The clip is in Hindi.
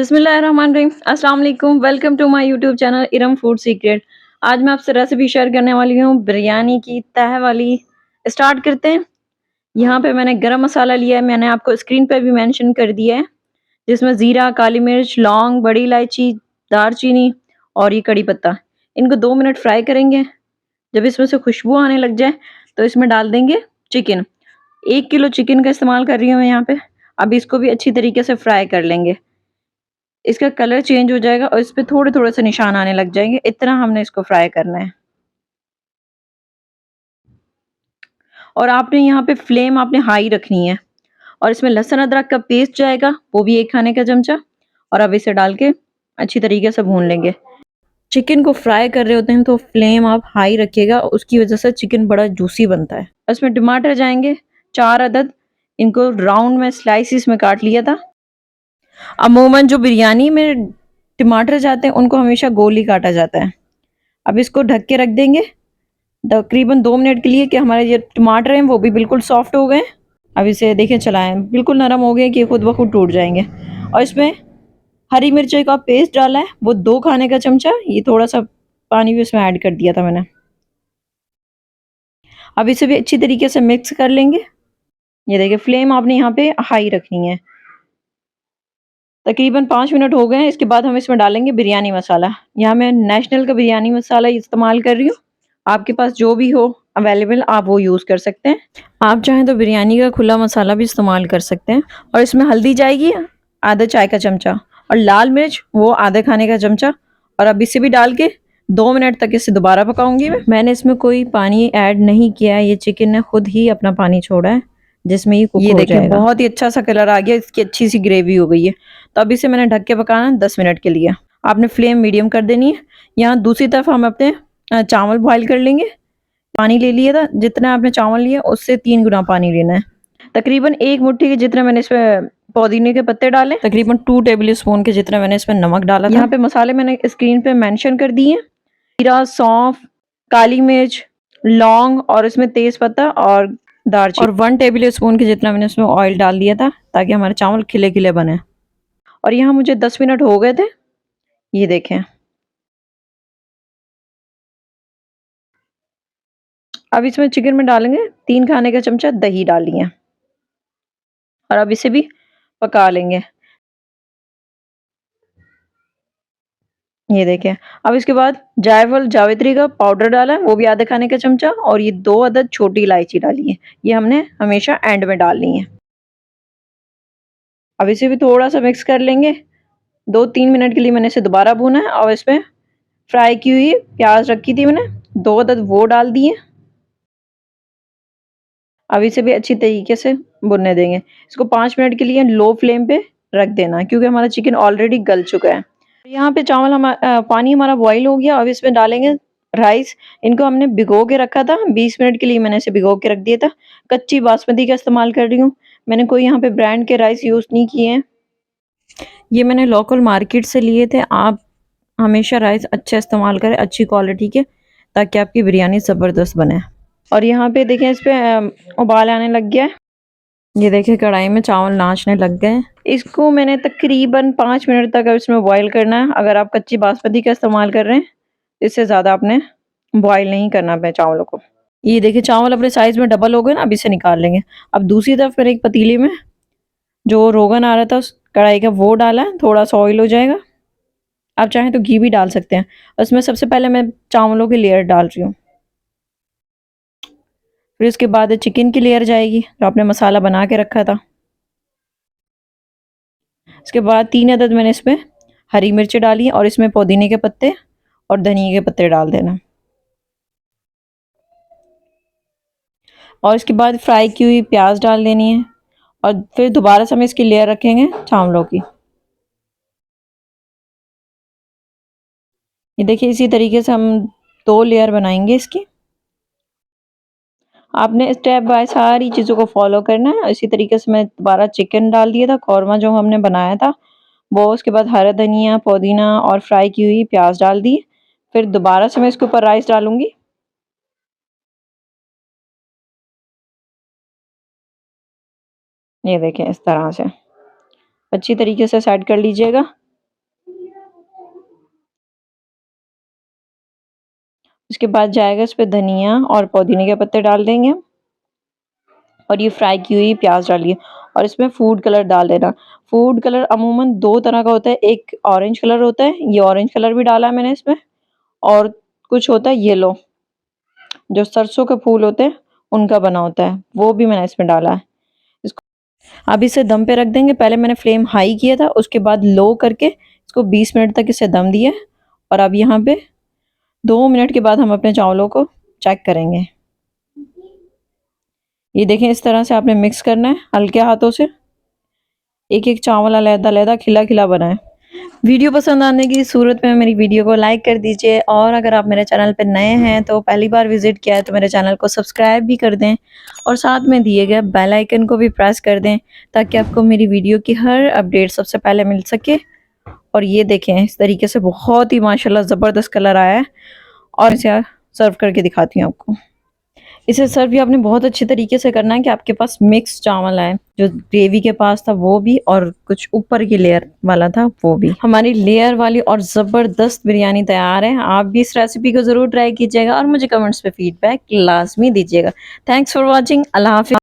बिस्मिल्लाहिर्रहमानिर्रहीम। अस्सलाम वालेकुम। Welcome to my YouTube channel Iram food secret. आज मैं आपसे रेसिपी शेयर करने वाली हूँ बिरयानी की तह वाली। स्टार्ट करते हैं। यहाँ पे मैंने गरम मसाला लिया है, मैंने आपको स्क्रीन पे भी मेंशन कर दिया है, जिसमें ज़ीरा, काली मिर्च, लौंग, बड़ी इलायची, दारचीनी और ये कड़ी पत्ता। इनको 2 मिनट फ्राई करेंगे। जब इसमें से खुशबू आने लग जाए तो इसमें डाल देंगे चिकन। 1 किलो चिकन का इस्तेमाल कर रही हूँ मैं यहाँ पे। अब इसको भी अच्छी तरीके से फ्राई कर लेंगे। इसका कलर चेंज हो जाएगा और इस पे थोड़े-थोड़े से निशान आने लग जाएंगे। इतना हमने इसको फ्राई करना है। और आपने यहाँ पे फ्लेम आपने हाई रखनी है। और इसमें लहसुन अदरक का पेस्ट जाएगा, वो भी 1 खाने का चमचा। और अब इसे डाल के अच्छी तरीके से भून लेंगे। चिकन को फ्राई कर रहे होते हैं तो फ्लेम आप हाई रखिएगा, उसकी वजह से चिकन बड़ा जूसी बनता है। इसमें टमाटर जाएंगे 4 अदद। इनको राउंड में स्लाइसिस में काट लिया था। अमूमन जो बिरयानी में टमाटर जाते हैं उनको हमेशा गोल ही काटा जाता है। अब इसको ढक के रख देंगे तकरीबन 2 मिनट के लिए कि हमारे ये टमाटर हैं वो भी बिल्कुल सॉफ्ट हो गए। अब इसे देखें, चलाएं, बिल्कुल नरम हो गए कि खुद ब खुद टूट जाएंगे। और इसमें हरी मिर्ची का पेस्ट डाला है, वो 2 खाने का चमचा। ये थोड़ा सा पानी भी इसमें ऐड कर दिया था मैंने। अब इसे भी अच्छी तरीके से मिक्स कर लेंगे। ये देखिए, फ्लेम आपने यहाँ पे हाई रखनी है। तकरीबन 5 मिनट हो गए हैं। इसके बाद हम इसमें डालेंगे बिरयानी मसाला। यहाँ मैं नेशनल का बिरयानी मसाला इस्तेमाल कर रही हूँ। आपके पास जो भी हो अवेलेबल आप वो यूज़ कर सकते हैं। आप चाहें तो बिरयानी का खुला मसाला भी इस्तेमाल कर सकते हैं। और इसमें हल्दी जाएगी आधा चाय का चमचा, और लाल मिर्च वो आधे खाने का चमचा। और अब इसे भी डाल के 2 मिनट तक इसे दोबारा पकाऊंगी मैंने इसमें कोई पानी ऐड नहीं किया है, ये चिकन ने खुद ही अपना पानी छोड़ा है जिसमें ये कुक हो जाएगा। बहुत ही अच्छा सा कलर आ गया, इसकी अच्छी सी ग्रेवी हो गई है। तो अब इसे मैंने ढक के पकाना है 10 मिनट के लिए। आपने फ्लेम मीडियम कर देनी है। यहाँ दूसरी तरफ हम अपने चावल बॉईल कर लेंगे। पानी ले लिया था, जितना आपने चावल लिया उससे 3 गुना पानी लेना है। तकरीबन 1 मुट्ठी के जितने मैंने इसमें पुदीने के पत्ते डाले, तकरीबन 2 टेबल स्पून के जितना मैंने इसमें नमक डाला था। यहाँ पे मसाले मैंने स्क्रीन पे मेंशन कर दिए हैं। जीरा, सौंफ, काली मिर्च, लौंग और इसमें तेज पत्ता और दालचीनी, और 1 टेबल स्पून के जितना मैंने इसमें ऑयल डाल दिया था ताकि हमारे चावल खिले खिले बने। और यहाँ मुझे 10 मिनट हो गए थे। ये देखें। अब इसमें चिकन में डालेंगे 3 खाने का चमचा दही डाली है। और अब इसे भी पका लेंगे। ये देखें। अब इसके बाद जायफल जावित्री का पाउडर डाला है, वो भी आधे खाने का चमचा। और ये 2 अदद छोटी इलायची डाली है, ये हमने हमेशा एंड में डालनी है। अब इसे भी थोड़ा सा मिक्स कर लेंगे। 2-3 मिनट के लिए मैंने इसे दोबारा भूना है। और इसमें फ्राई की हुई प्याज रखी थी मैंने, 2 अदद वो डाल दिए। अब इसे भी अच्छी तरीके से भुनने देंगे। इसको 5 मिनट के लिए लो फ्लेम पे रख देना, क्योंकि हमारा चिकन ऑलरेडी गल चुका है। यहाँ पे पानी हमारा बॉईल हो गया। अब इसमें डालेंगे राइस। इनको हमने भिगो के रखा था, 20 मिनट के लिए मैंने इसे भिगो के रख दिया था। कच्ची बासमती का इस्तेमाल कर रही हूँ। मैंने कोई यहाँ पे ब्रांड के राइस यूज़ नहीं किए हैं। ये मैंने लोकल मार्केट से लिए थे। आप हमेशा राइस अच्छा इस्तेमाल करें, अच्छी क्वालिटी के, ताकि आपकी बिरयानी ज़बरदस्त बने। और यहाँ पे देखें, इस पे उबाल आने लग गया है। ये देखिए, कढ़ाई में चावल नाचने लग गए। इसको मैंने तकरीबन 5 मिनट तक अब इसमें बॉईल करना है। अगर आप कच्ची बासमती का इस्तेमाल कर रहे हैं, इससे ज़्यादा आपने बॉईल नहीं करना अपने चावलों को। ये देखिए, चावल अपने साइज में डबल हो गए ना। अब इसे निकाल लेंगे। अब दूसरी तरफ फिर एक पतीले में जो रोगन आ रहा था उस कढ़ाई का, वो डाला है। थोड़ा सा ऑयल हो जाएगा। आप चाहें तो घी भी डाल सकते हैं। उसमें सबसे पहले मैं चावलों की लेयर डाल रही हूँ। फिर उसके बाद चिकन की लेयर जाएगी जो आपने मसाला बना के रखा था। इसके बाद 3 अदद मैंने इसमें हरी मिर्च डाली है, और इसमें पुदीने के पत्ते और धनिया के पत्ते डाल देना। और इसके बाद फ्राई की हुई प्याज डाल देनी है। और फिर दोबारा से हम इसकी लेयर रखेंगे चावलों की। ये देखिए, इसी तरीके से हम 2 लेयर बनाएंगे इसकी। आपने स्टेप बाय सारी चीज़ों को फॉलो करना है। इसी तरीके से मैं दोबारा चिकन डाल दिया था, कौरमा जो हमने बनाया था वो। उसके बाद हरा धनिया, पुदीना और फ्राई की हुई प्याज डाल दी। फिर दोबारा से मैं इसके ऊपर राइस डालूंगी। ये देखें, इस तरह से अच्छी तरीके से सेट कर लीजिएगा। इसके बाद जाएगा इस पे धनिया और पुदीने के पत्ते डाल देंगे और ये फ्राई की हुई प्याज डालिए और इसमें फूड कलर डाल देना। फूड कलर अमूमन 2 तरह का होता है, एक ऑरेंज कलर होता है, ये ऑरेंज कलर भी डाला है मैंने इसमें, और कुछ होता है येलो, जो सरसों के फूल होते हैं उनका बना होता है, वो भी मैंने इसमें डाला है। इसको अब इसे दम पे रख देंगे। पहले मैंने फ्लेम हाई किया था, उसके बाद लो करके इसको 20 मिनट तक इसे दम दिया। और अब यहाँ पे 2 मिनट के बाद हम अपने चावलों को चेक करेंगे। ये देखें, इस तरह से आपने मिक्स करना है हल्के हाथों से, एक एक चावल अलग-अलग खिला खिला बनाए। वीडियो पसंद आने की सूरत में मेरी वीडियो को लाइक कर दीजिए और अगर आप मेरे चैनल पर नए हैं तो पहली बार विजिट किया है तो मेरे चैनल को सब्सक्राइब भी कर दें और साथ में दिए गए बेल आइकन को भी प्रेस कर दें ताकि आपको मेरी वीडियो की हर अपडेट सबसे पहले मिल सके। और ये देखें, इस तरीके से बहुत ही माशाल्लाह ज़बरदस्त कलर आया है और इसे सर्व करके दिखाती हूँ आपको। इसे सर्व भी आपने बहुत अच्छे तरीके से करना है कि आपके पास मिक्स चावल आए, जो ग्रेवी के पास था वो भी और कुछ ऊपर की लेयर वाला था वो भी। हमारी लेयर वाली और ज़बरदस्त बिरयानी तैयार है। आप भी इस रेसिपी को ज़रूर ट्राई कीजिएगा और मुझे कमेंट्स पे फीडबैक लाजमी दीजिएगा। Thanks for watching. अल्लाह हाफिज़।